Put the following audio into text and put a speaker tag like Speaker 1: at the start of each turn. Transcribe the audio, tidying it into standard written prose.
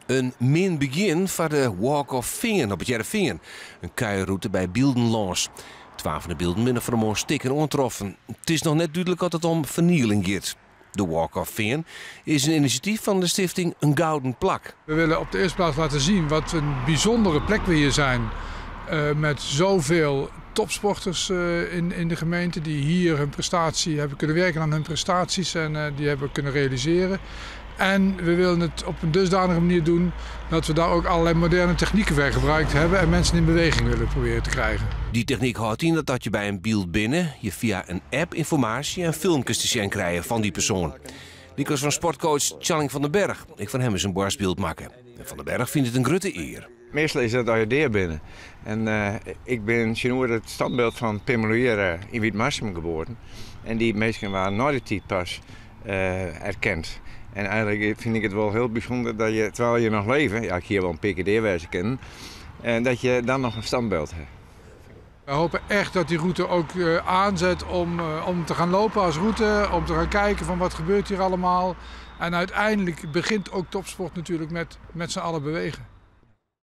Speaker 1: Een min begin van de Walk of Fame op het Jereveen. Een kuierroute bij Bieldenlans. 12 van de beelden binnen voor een mooi stikken ontroffen. Het is nog net duidelijk dat het om vernieling gaat. De Walk of Fame is een initiatief van de stichting Een Gouden Plak.
Speaker 2: We willen op de eerste plaats laten zien wat een bijzondere plek we hier zijn. Met zoveel topsporters in de gemeente die hier hun prestatie hebben kunnen werken aan hun prestaties en die hebben kunnen realiseren. En we willen het op een dusdanige manier doen dat we daar ook allerlei moderne technieken voor gebruikt hebben en mensen in beweging willen proberen te krijgen.
Speaker 1: Die techniek houdt in dat je bij een beeld binnen je via een app informatie en filmpjes te zien krijgen van die persoon. Die was van sportcoach Tjalling van den Berg. Ik van hem eens een borstbeeld maken. En Van den Berg vindt het een grote eer.
Speaker 3: Meestal is dat al je deer binnen. En ik ben genoeg het standbeeld van Pim Loeyer in Wietmarsum geboren. En die mensen waren na de tijd pas erkend. En eigenlijk vind ik het wel heel bijzonder dat je, terwijl je nog leeft, ja, ik hier wel een PKD-wijze kennen, dat je dan nog een standbeeld hebt.
Speaker 2: We hopen echt dat die route ook aanzet om te gaan lopen als route, om te gaan kijken van wat gebeurt hier allemaal. En uiteindelijk begint ook topsport natuurlijk met z'n allen bewegen.